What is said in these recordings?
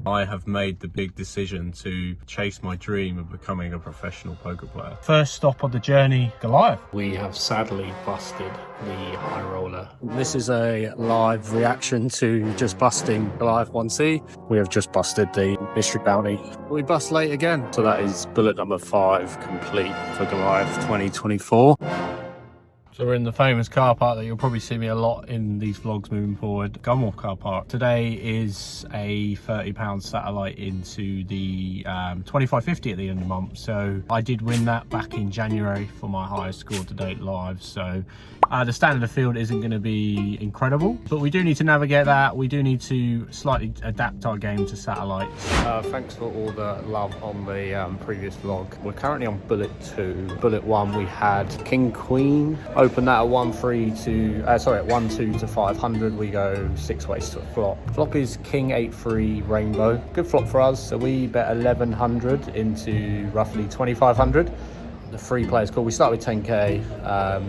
I have made the big decision to chase my dream of becoming a professional poker player. First stop on the journey, Goliath. We have sadly busted the high roller. This is a live reaction to just busting Goliath 1C. We have just busted the mystery bounty. We bust late again. So that is bullet number 5 complete for Goliath 2024. So we're in the famous car park that you'll probably see me a lot in these vlogs moving forward, Gunwharf car park. Today is a £30 satellite into the 2550 at the end of the month. So I did win that back in January for my highest score to date live. So the standard of field isn't going to be incredible, but we do need to navigate that. We do need to slightly adapt our game to satellites. Thanks for all the love on the previous vlog. We're currently on bullet 2. Bullet 1 we had King Queen. Open that at 1-2 to 500. We go 6 ways to a flop. Flop is King 8-3 Rainbow. Good flop for us. So we bet 1100 into roughly 2500. The free players call. We start with 10k,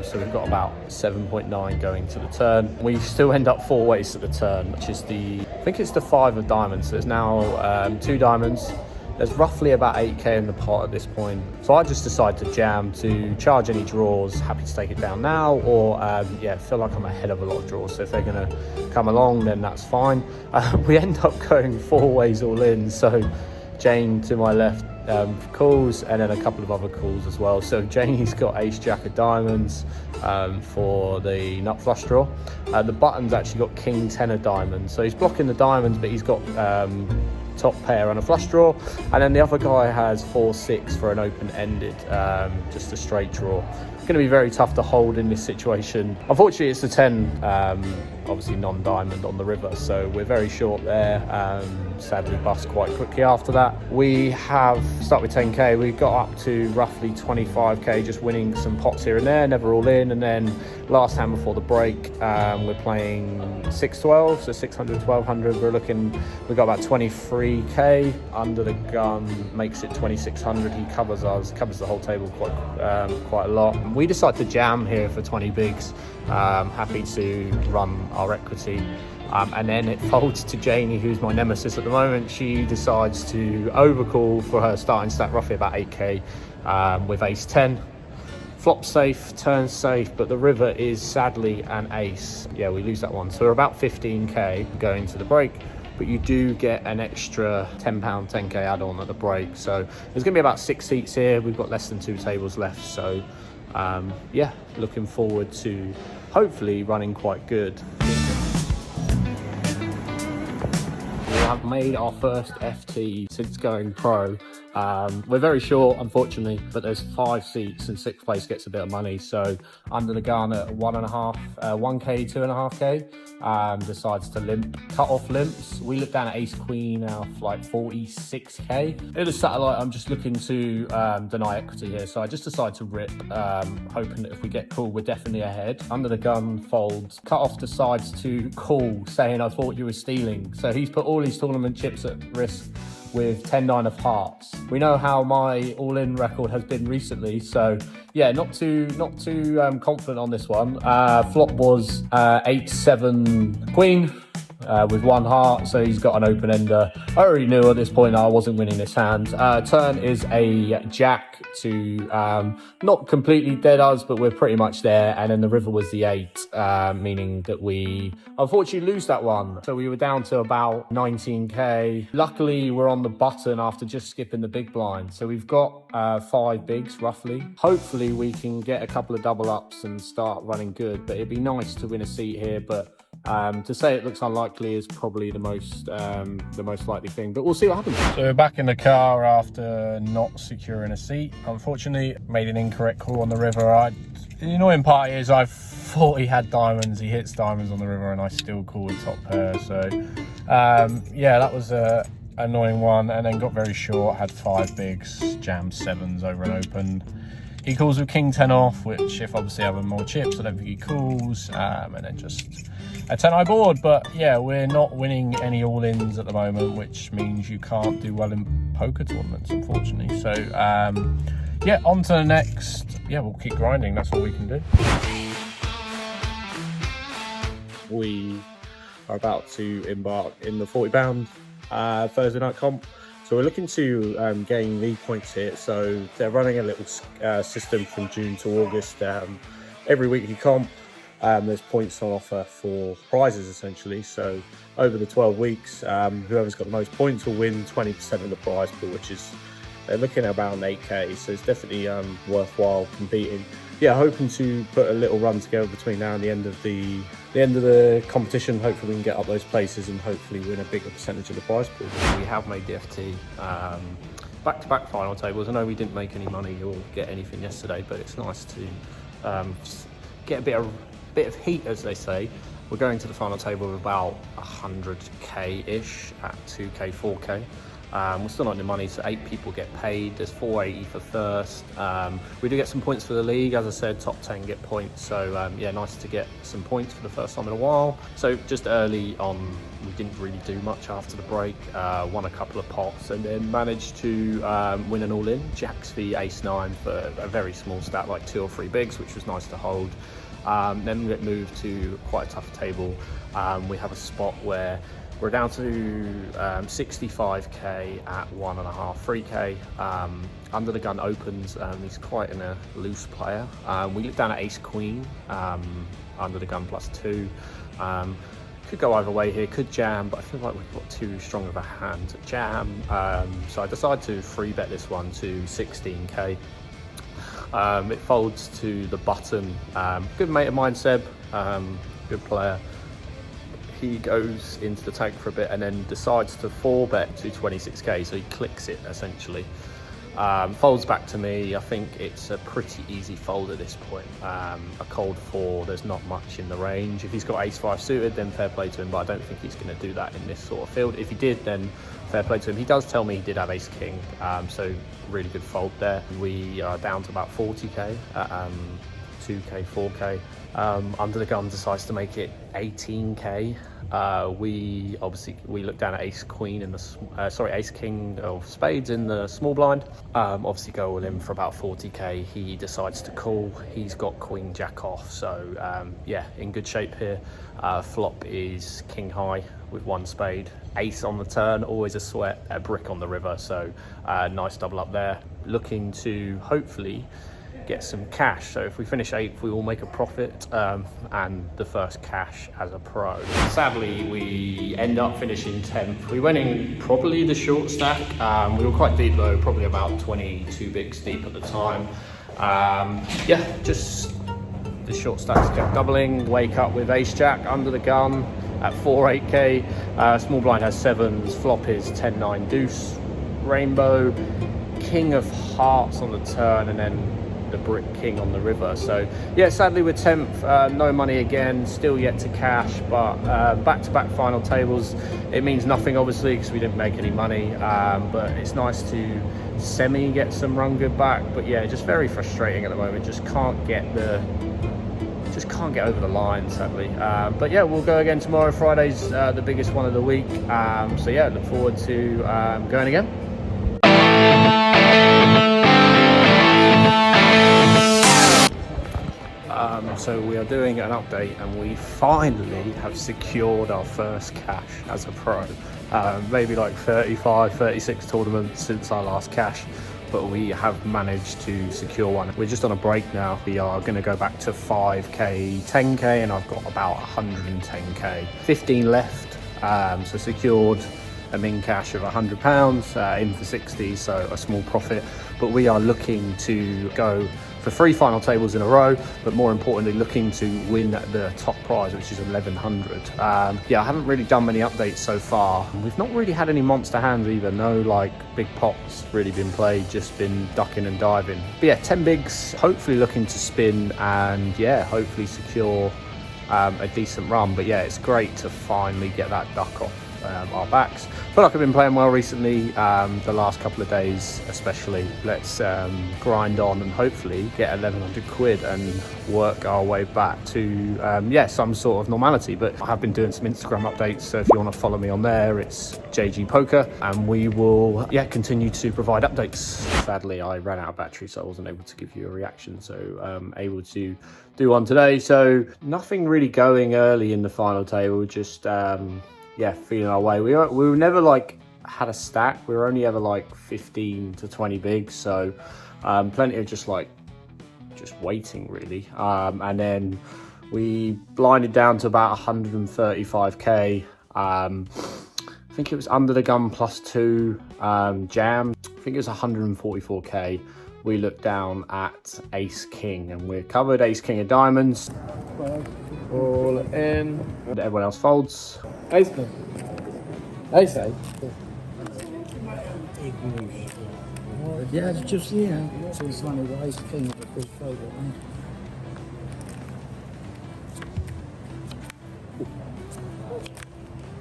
so we've got about 7.9 going to the turn. We still end up 4 ways to the turn, which is I think it's the 5 of diamonds. So there's now 2 diamonds. There's roughly about 8k in the pot at this point. So I just decide to jam to charge any draws. Happy to take it down now, or feel like I'm ahead of a lot of draws. So if they're gonna come along, then that's fine. We end up going 4 ways all in. So Jane to my left calls, and then a couple of other calls as well. So Janie's got ace jack of diamonds for the nut flush draw. The button's actually got king 10 of diamonds. So he's blocking the diamonds, but he's got top pair and a flush draw, and then the other guy has 4-6 for an open-ended, just a straight draw. It's going to be very tough to hold in this situation. Unfortunately, it's the 10, obviously non-diamond on the river, so we're very short there. Sadly bust quite quickly after that. We have start with 10k. We got up to roughly 25k, just winning some pots here and there, never all in. And then last hand before the break, we're playing 612, so 600, 1200. We got about 23k under the gun, makes it 2600. He covers the whole table quite a lot. We decide to jam here for 20 bigs. Happy to run our equity. And then it folds to Janie, who's my nemesis at the moment. She decides to overcall for her starting stack, roughly about 8k, with ace 10. Flop safe, turn safe, but the river is sadly an ace. Yeah, we lose that one. So we're about 15k going to the break, but you do get an extra £10, 10k add-on at the break. So there's going to be about 6 seats here. We've got less than 2 tables left. So yeah, looking forward to hopefully running quite good. We have made our first FT since going pro. We're very short, unfortunately, but there's 5 seats and 6th place gets a bit of money. So under the gun at 1k, 2.5k, decides to cut off limps. We look down at ace queen now for like 46k. In the satellite, I'm just looking to deny equity here. So I just decide to rip, hoping that if we get call, we're definitely ahead. Under the gun folds. Cut off decides to call, saying I thought you were stealing. So he's put all his tournament chips at risk with 10-9 of hearts. We know how my all-in record has been recently, so yeah, not too confident on this one. Flop was 8-7 queen with 1 heart, so he's got an open ender. I already knew at this point I wasn't winning this hand. Turn is a jack to not completely dead us, but we're pretty much there. And then the river was the 8, meaning that we unfortunately lose that one. So we were down to about 19k. Luckily, we're on the button after just skipping the big blind. So we've got 5 bigs roughly. Hopefully we can get a couple of double ups and start running good, but it'd be nice to win a seat here. But to say it looks unlikely is probably the most likely thing, but we'll see what happens. So we're back in the car after not securing a seat. Unfortunately, made an incorrect call on the river. The annoying part is I thought he had diamonds. He hits diamonds on the river, and I still call with top pair. So yeah, that was a annoying one. And then got very short. Had 5 bigs, jammed 7s over and open. He calls with king 10 off, which if obviously having more chips, I don't think he calls. And then just a 10-eye board. But yeah, we're not winning any all-ins at the moment, which means you can't do well in poker tournaments, unfortunately. So yeah, on to the next. Yeah, we'll keep grinding. That's all we can do. We are about to embark in the £40 Thursday night comp. So we're looking to gain league points here. So they're running a little system from June to August. Every weekly comp, there's points on offer for prizes essentially. So over the 12 weeks, whoever's got the most points will win 20% of the prize pool, which is, they're looking at about an 8k. So it's definitely worthwhile competing. Yeah, hoping to put a little run together between now and the end of the competition. Hopefully we can get up those places and hopefully win a bigger percentage of the prize pool. We have made the FT back-to-back final tables. I know we didn't make any money or get anything yesterday, but it's nice to just get a bit of heat, as they say. We're going to the final table of about 100k-ish at 2k, 4k. We're still not in the money, so 8 people get paid. There's 480 for first. We do get some points for the league. As I said, top 10 get points. So yeah, nice to get some points for the first time in a while. So just early on, we didn't really do much after the break. Won a couple of pots and then managed to win an all-in. Jacks v ace-9 for a very small stat, like 2 or 3 bigs, which was nice to hold. Then we get moved to quite a tough table. We have a spot where we're down to 65k at 1.5, 3k. Under the gun opens, he's quite a loose player. We look down at ace queen, under the gun +2. Could go either way here, could jam, but I feel like we've got too strong of a hand to jam. So I decided to free bet this one to 16k. It folds to the button. Good mate of mine, Seb, good player. He goes into the tank for a bit and then decides to 4-bet to 26k, so he clicks it essentially. Folds back to me. I think it's a pretty easy fold at this point. A cold 4, there's not much in the range. If he's got ace-5 suited, then fair play to him, but I don't think he's going to do that in this sort of field. If he did, then fair play to him. He does tell me he did have ace-king, so really good fold there. We are down to about 40k at 2k, 4k. Under the gun decides to make it 18k. We look down at ace queen in the ace king of spades in the small blind. Obviously go all in for about 40k. He decides to call. He's got queen jack off, so yeah, in good shape here. Flop is king high with 1 spade, ace on the turn, always a sweat, a brick on the river, so nice double up there. Looking to hopefully get some cash. So if we finish 8th, we will make a profit and the first cash as a pro. Sadly, we end up finishing 10th. We went in probably the short stack. We were quite deep though, probably about 22 bigs deep at the time. Yeah, just the short stacks kept doubling. Wake up with ace jack under the gun at 4-8k. Small blind has 7s. Flop is 10-9 deuce. Rainbow, king of hearts on the turn, and then the brick king on the river. So yeah, sadly we're 10th, no money again, still yet to cash, but back-to-back final tables, it means nothing obviously because we didn't make any money, but it's nice to semi get some run good back. But yeah, just very frustrating at the moment, just can't get over the line sadly. But yeah, we'll go again tomorrow. Friday's the biggest one of the week, so yeah, look forward to going again. So we are doing an update and we finally have secured our first cash as a pro. Maybe like 35, 36 tournaments since our last cash, but we have managed to secure one. We're just on a break now. We are going to go back to 5k, 10k, and I've got about 110k. 15 left, so secured a min cash of £100, in for 60, so a small profit. But we are looking to go for 3 final tables in a row, but more importantly looking to win the top prize, which is 1100. Yeah, I haven't really done many updates so far. We've not really had any monster hands either, no like big pots really been played, just been ducking and diving. But yeah, 10 bigs, hopefully looking to spin and yeah, hopefully secure a decent run. But yeah, it's great to finally get that duck off our backs. Feel like I've been playing well recently, the last couple of days especially. Let's grind on and hopefully get 1100 quid and work our way back to yeah, some sort of normality. But I have been doing some Instagram updates, so if you want to follow me on there, it's JG Poker, and we will continue to provide updates. Sadly, I ran out of battery, so I wasn't able to give you a reaction, so able to do one today. So nothing really going early in the final table, just yeah, feeling our way. We were never like had a stack. We were only ever like 15 to 20 bigs, so plenty of just waiting really. And then we blinded down to about 135k. I think it was under the gun +2 jam. I think it was 144k. We looked down at ace king, and we're covered ace king of diamonds. All in. Everyone else folds. Ace king. Ace eight. Yeah, it's just, yeah. So it's one of the ace king of his favourite, man.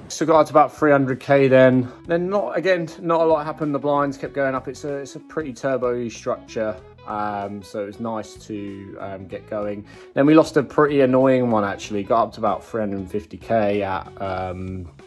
So got up to about 300k then. Then not a lot happened. The blinds kept going up. It's a pretty turbo structure. So it was nice to get going. Then we lost a pretty annoying one actually. Got up to about 350k at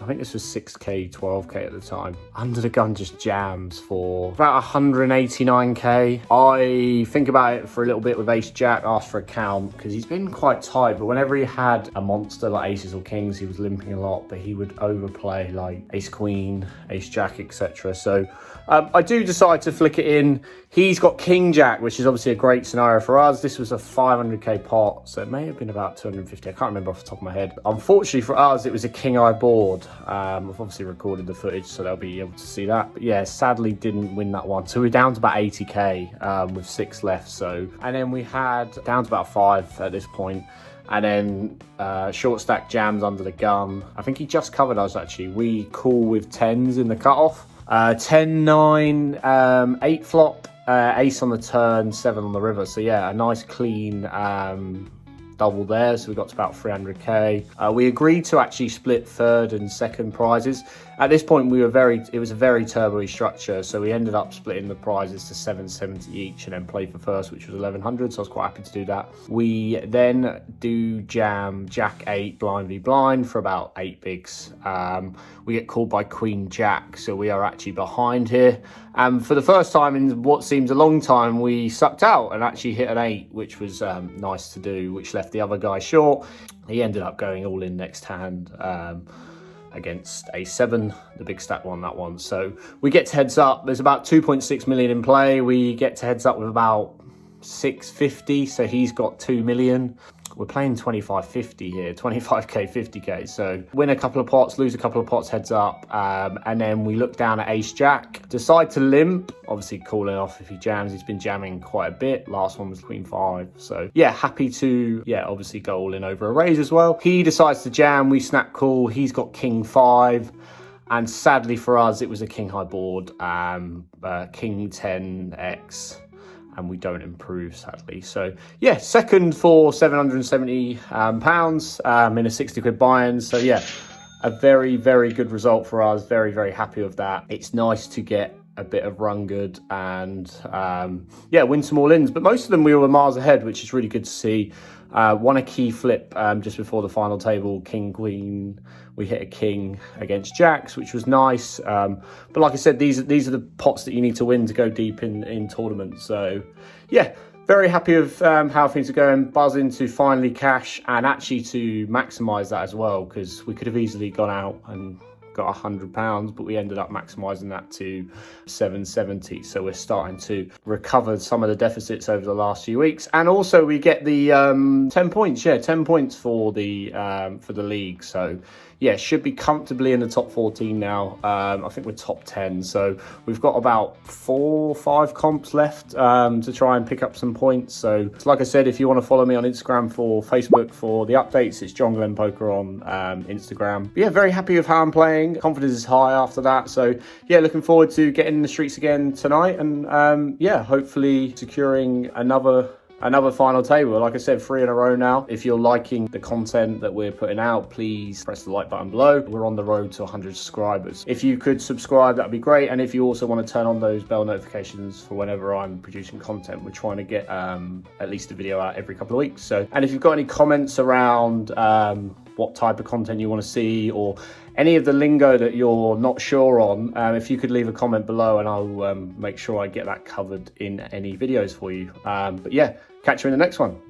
I think this was 6k, 12k at the time. Under the gun just jams for about 189k. I think about it for a little bit with ace jack, asked for a count because he's been quite tight, but whenever he had a monster like aces or kings, he was limping a lot, but he would overplay like ace queen, ace jack, etc. So I do decide to flick it in. He's got king jack, which is obviously a great scenario for us. This was a 500k pot, so it may have been about 250. I can't remember off the top of my head. Unfortunately for us, it was a king eye board. I've obviously recorded the footage, so they'll be able to see that. But yeah, sadly didn't win that one. So we're down to about 80k with 6 left. So, and then we had down to about 5 at this point. And then short stack jams under the gun. I think he just covered us actually. We call with 10s in the cutoff. 10, 9, 8 flop, ace on the turn, 7 on the river. So yeah, a nice clean double there. So we got to about 300k. We agreed to actually split third and second prizes. At this point, it was a very turbo structure. So we ended up splitting the prizes to 770 each and then play for first, which was 1100. So I was quite happy to do that. We then do jam jack 8 blind v blind for about 8 bigs. We get called by queen jack. So we are actually behind here. And for the first time in what seems a long time, we sucked out and actually hit an 8, which was nice to do, which left the other guy short. He ended up going all in next hand against a7. The big stack won that one. So we get to heads up. There's about 2.6 million in play. We get to heads up with about 650. So he's got 2 million. We're playing 25-50 here, 25k, 50k. So win a couple of pots, lose a couple of pots, heads up. And then we look down at ace jack, decide to limp, obviously calling off if he jams. He's been jamming quite a bit. Last one was queen 5. So yeah, happy to, obviously go all in over a raise as well. He decides to jam, we snap call. He's got king 5. And sadly for us, it was a king high board, king 10x. And we don't improve, sadly. So yeah, second for 770 pounds in a 60 quid buy-in. So yeah, a very, very good result for us. Very, very happy with that. It's nice to get a bit of run good and win some all-ins. But most of them we were miles ahead, which is really good to see. Won a key flip just before the final table, king, queen. We hit a king against jacks, which was nice. But like I said, these are the pots that you need to win to go deep in tournaments. So yeah, very happy with how things are going. Buzzing to finally cash and actually to maximise that as well, because we could have easily gone out and got £100, but we ended up maximising that to 770. So we're starting to recover some of the deficits over the last few weeks, and also we get the 10 points. Yeah, 10 points for the league. So yeah, should be comfortably in the top 14 now. I think we're top 10. So we've got about 4 or 5 comps left to try and pick up some points. So like I said, if you want to follow me on Instagram for Facebook for the updates, it's Jon Glen Poker on Instagram. But yeah, very happy with how I'm playing. Confidence is high after that. So yeah, looking forward to getting in the streets again tonight and hopefully securing another final table. Like I said, 3 in a row now. If you're liking the content that we're putting out, please press the like button below. We're on the road to 100 subscribers. If you could subscribe, that'd be great. And if you also want to turn on those bell notifications for whenever I'm producing content, we're trying to get at least a video out every couple of weeks. So, and if you've got any comments around what type of content you want to see, or any of the lingo that you're not sure on, if you could leave a comment below and I'll make sure I get that covered in any videos for you. But yeah, catch you in the next one.